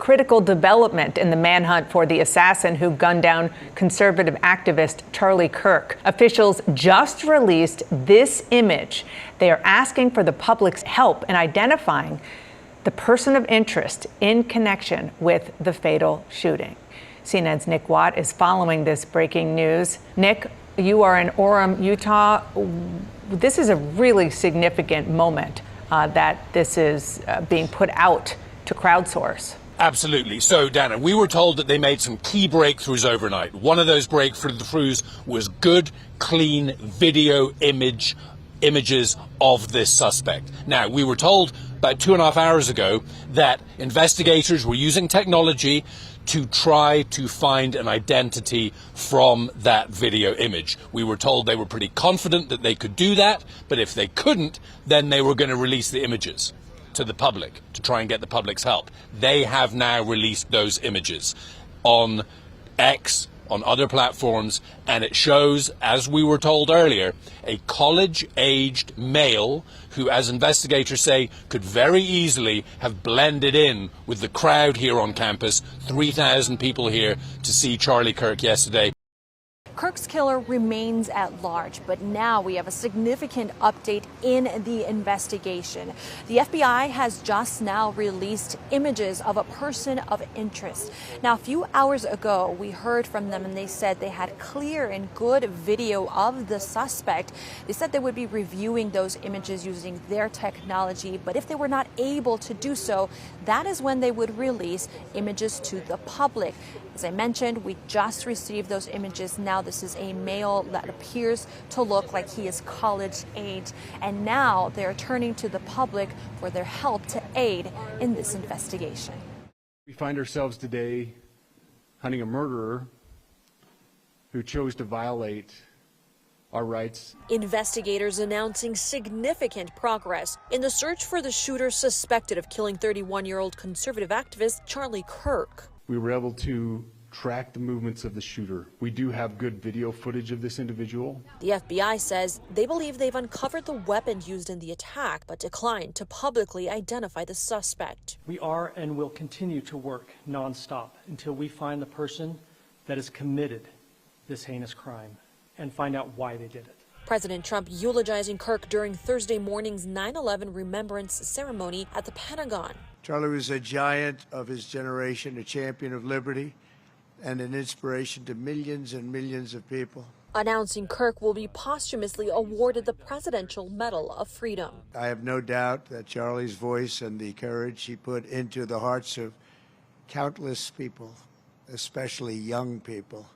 critical development in the manhunt for the assassin who gunned down conservative activist Charlie Kirk. Officials just released this image. They are asking for the public's help in identifying the person of interest in connection with the fatal shooting. CNN's Nick Watt is following this breaking news. Nick, you are in Orem, Utah. This is a really significant moment that this is being put out to crowdsource. Absolutely. So, Dana, we were told that they made some key breakthroughs overnight. One of those breakthroughs was good, clean video images of this suspect. Now, we were told about 2.5 hours ago that investigators were using technology to try to find an identity from that video image. We were told they were pretty confident that they could do that, but if they couldn't, then they were going to release the images to the public to try and get the public's help. They have now released those images on X, on other platforms, and it shows, as we were told earlier, a college-aged male who, as investigators say, could very easily have blended in with the crowd here on campus. 3,000 people here to see Charlie Kirk yesterday. Kirk's killer remains at large, but now we have a significant update in the investigation. The FBI has just now released images of a person of interest. Now, a few hours ago, we heard from them and they said they had clear and good video of the suspect. They said they would be reviewing those images using their technology, but if they were not able to do so, that is when they would release images to the public. As I mentioned, we just received those images. Now this is a male that appears to look like he is college age. And now they're turning to the public for their help to aid in this investigation. We find ourselves today hunting a murderer who chose to violate our rights. Investigators announcing significant progress in the search for the shooter suspected of killing 31-year-old conservative activist Charlie Kirk. We were able to track the movements of the shooter. We do have good video footage of this individual. The FBI says they believe they've uncovered the weapon used in the attack, but declined to publicly identify the suspect. We are and will continue to work nonstop until we find the person that has committed this heinous crime and find out why they did it. President Trump eulogizing Kirk during Thursday morning's 9/11 remembrance ceremony at the Pentagon. Charlie was a giant of his generation, a champion of liberty, and an inspiration to millions and millions of people. Announcing Kirk will be posthumously awarded the Presidential Medal of Freedom. I have no doubt that Charlie's voice and the courage he put into the hearts of countless people, especially young people,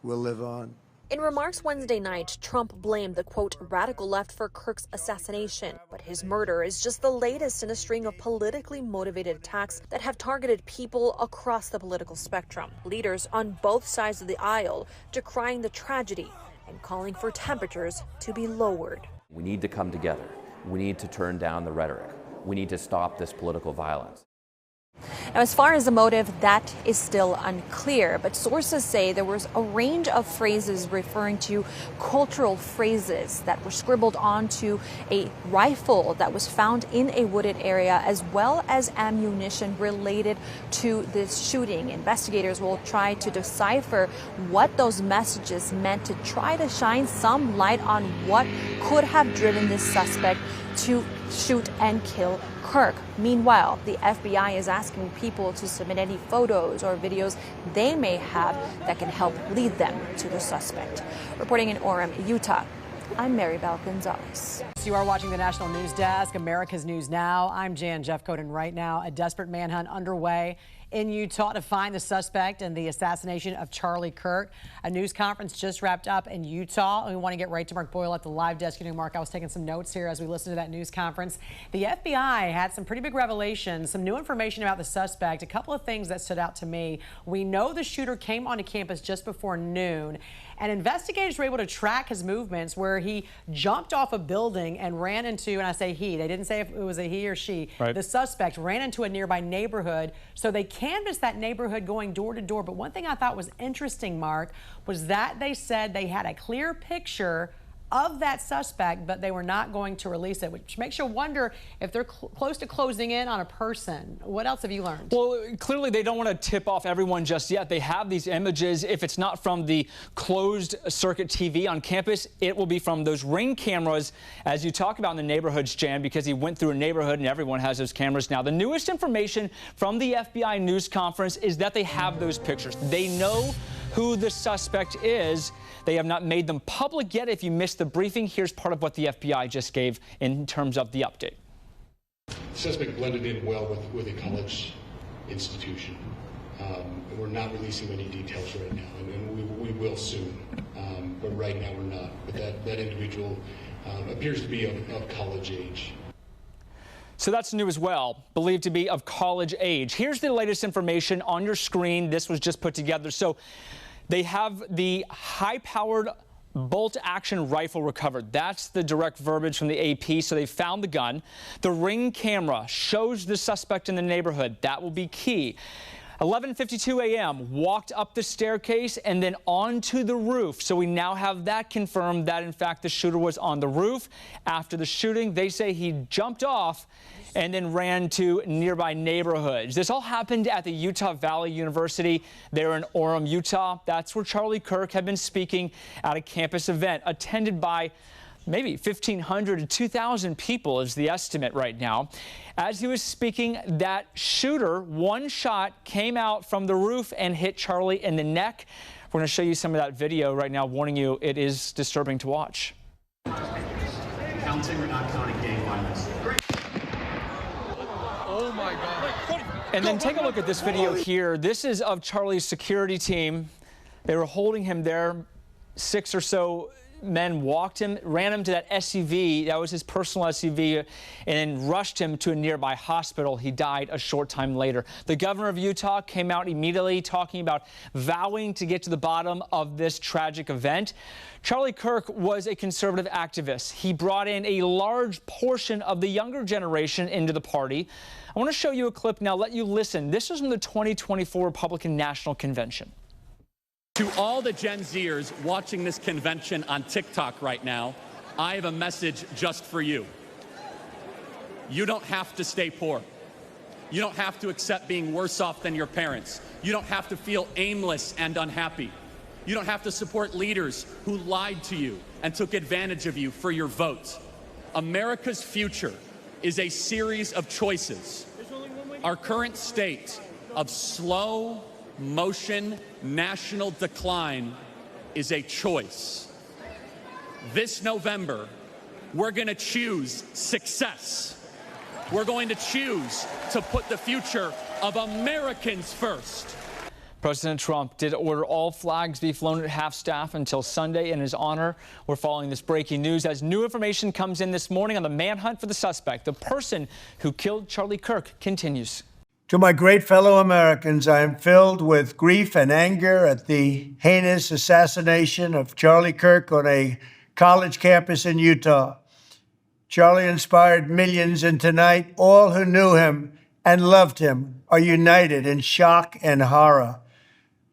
will live on. In remarks Wednesday night, Trump blamed the, quote, radical left for Kirk's assassination. But his murder is just the latest in a string of politically motivated attacks that have targeted people across the political spectrum. Leaders on both sides of the aisle decrying the tragedy and calling for temperatures to be lowered. We need to come together. We need to turn down the rhetoric. We need to stop this political violence. Now, as far as the motive, that is still unclear, but sources say there was a range of phrases referring to cultural phrases that were scribbled onto a rifle that was found in a wooded area, as well as ammunition related to this shooting. Investigators will try to decipher what those messages meant to try to shine some light on what could have driven this suspect to shoot and kill Kirk. Meanwhile, the FBI is asking people to submit any photos or videos they may have that can help lead them to the suspect. Reporting in Orem, Utah, I'm Maribel Gonzalez. You are watching the National News Desk, America's News Now. I'm Jan Jeffcoat, and right now a desperate manhunt underway in Utah to find the suspect in the assassination of Charlie Kirk. A news conference just wrapped up in Utah. We want to get right to Mark Boyle at the live desk. You know, Mark, I was taking some notes here as we listened to that news conference. The FBI had some pretty big revelations, some new information about the suspect. A couple of things that stood out to me. We know the shooter came onto campus just before noon, and investigators were able to track his movements where he jumped off a building and ran into, and I say he, they didn't say if it was a he or she. Right. The suspect ran into a nearby neighborhood, so they canvassed that neighborhood going door to door. But one thing I thought was interesting, Mark, was that they said they had a clear picture of that suspect, but they were not going to release it, which makes you wonder if they're close to closing in on a person. What else have you learned? Well, clearly they don't want to tip off everyone just yet. They have these images. If it's not from the closed circuit TV on campus, it will be from those Ring cameras, as you talk about in the neighborhoods, Jan, because he went through a neighborhood and everyone has those cameras now. The newest information from the FBI news conference is that they have those pictures. They know who the suspect is. They have not made them public yet. If you missed the briefing, here's part of what the FBI just gave in terms of the update. The suspect blended in well with a college institution. We're not releasing any details right now, and we will soon, but right now we're not. But that individual appears to be of college age. So that's new as well, believed to be of college age. Here's the latest information on your screen. This was just put together. So they have the high-powered bolt-action rifle recovered. That's the direct verbiage from the AP. So they found the gun. The Ring camera shows the suspect in the neighborhood. That will be key. 11:52 a.m. walked up the staircase and then onto the roof. So we now have that confirmed that, in fact, the shooter was on the roof. After the shooting, they say he jumped off and then ran to nearby neighborhoods. This all happened at the Utah Valley University there in Orem, Utah. That's where Charlie Kirk had been speaking at a campus event attended by maybe 1,500 to 2,000 people is the estimate right now. As he was speaking, that shooter, one shot came out from the roof and hit Charlie in the neck. We're going to show you some of that video right now, warning you it is disturbing to watch. Counting or not counting gang violence? Oh my God. And then take a look at this video here. This is of Charlie's security team. They were holding him there. 6 or so men walked him, ran him to that SUV, that was his personal SUV, and then rushed him to a nearby hospital. He died a short time later. The governor of Utah came out immediately talking about vowing to get to the bottom of this tragic event. Charlie Kirk was a conservative activist. He brought in a large portion of the younger generation into the party. I want to show you a clip now, let you listen. This is from the 2024 Republican National Convention. To all the Gen Zers watching this convention on TikTok right now, I have a message just for you. You don't have to stay poor. You don't have to accept being worse off than your parents. You don't have to feel aimless and unhappy. You don't have to support leaders who lied to you and took advantage of you for your vote. America's future is a series of choices. Our current state of slow motion national decline is a choice. This November, we're going to choose success. We're going to choose to put the future of Americans first. President Trump did order all flags be flown at half-staff until Sunday in his honor. We're following this breaking news as new information comes in this morning on the manhunt for the suspect. The person who killed Charlie Kirk continues. To my great fellow Americans, I am filled with grief and anger at the heinous assassination of Charlie Kirk on a college campus in Utah. Charlie inspired millions, and tonight all who knew him and loved him are united in shock and horror.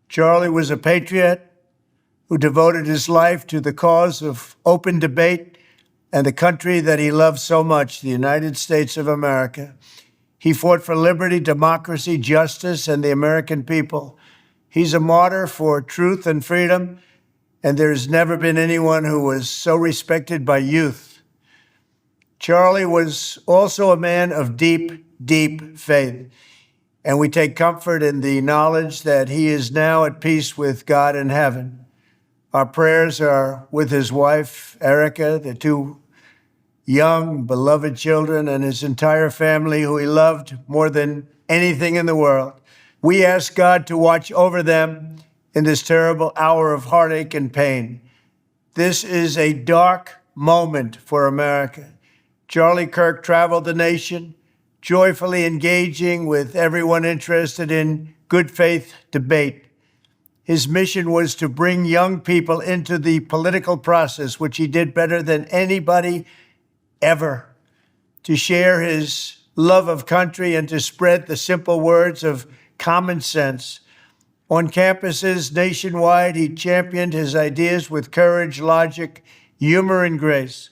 Charlie was a patriot who devoted his life to the cause of open debate and the country that he loved so much, the United States of America. He fought for liberty, democracy, justice, and the American people. He's a martyr for truth and freedom, and there's never been anyone who was so respected by youth. Charlie was also a man of deep, deep faith, and we take comfort in the knowledge that he is now at peace with God in heaven. Our prayers are with his wife, Erica, the two young, beloved children, and his entire family, who he loved more than anything in the world. We ask God to watch over them in this terrible hour of heartache and pain. This is a dark moment for America. Charlie Kirk traveled the nation, joyfully engaging with everyone interested in good faith debate. His mission was to bring young people into the political process, which he did better than anybody ever, to share his love of country and to spread the simple words of common sense. On campuses nationwide, he championed his ideas with courage, logic, humor, and grace.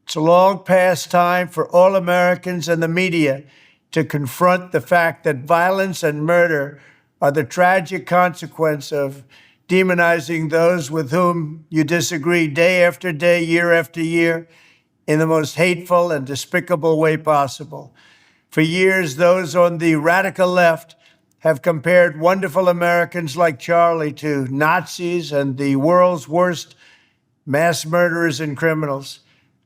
It's long past time for all Americans and the media to confront the fact that violence and murder are the tragic consequence of demonizing those with whom you disagree day after day, year after year, in the most hateful and despicable way possible. For years, those on the radical left have compared wonderful Americans like Charlie to Nazis and the world's worst mass murderers and criminals.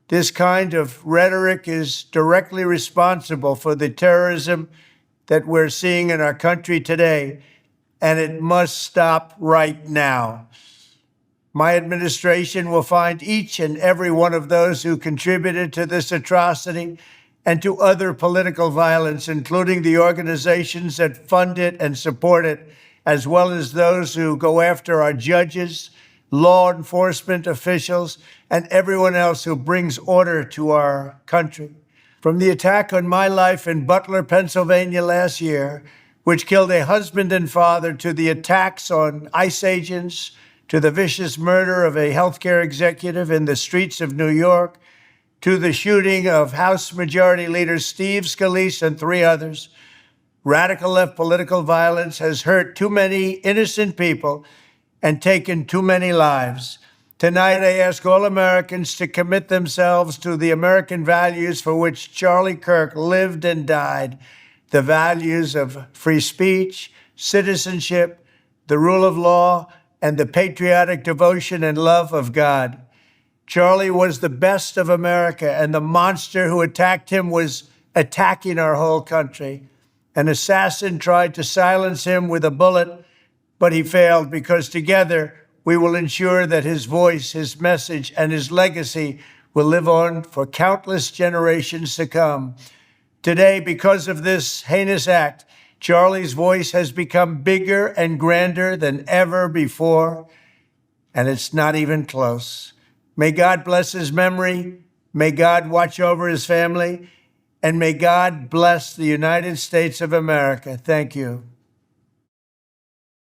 This kind of rhetoric is directly responsible for the terrorism that we're seeing in our country today, and it must stop right now. My administration will find each and every one of those who contributed to this atrocity and to other political violence, including the organizations that fund it and support it, as well as those who go after our judges, law enforcement officials, and everyone else who brings order to our country. From the attack on my life in Butler, Pennsylvania last year, which killed a husband and father, to the attacks on ICE agents, to the vicious murder of a healthcare executive in the streets of New York, to the shooting of House Majority Leader Steve Scalise and 3 others, radical left political violence has hurt too many innocent people and taken too many lives. Tonight, I ask all Americans to commit themselves to the American values for which Charlie Kirk lived and died, the values of free speech, citizenship, the rule of law, and the patriotic devotion and love of God. Charlie was the best of America, and the monster who attacked him was attacking our whole country. An assassin tried to silence him with a bullet, but he failed, because together we will ensure that his voice, his message, and his legacy will live on for countless generations to come. Today, because of this heinous act, Charlie's voice has become bigger and grander than ever before, and it's not even close. May God bless his memory, may God watch over his family, and may God bless the United States of America. Thank you.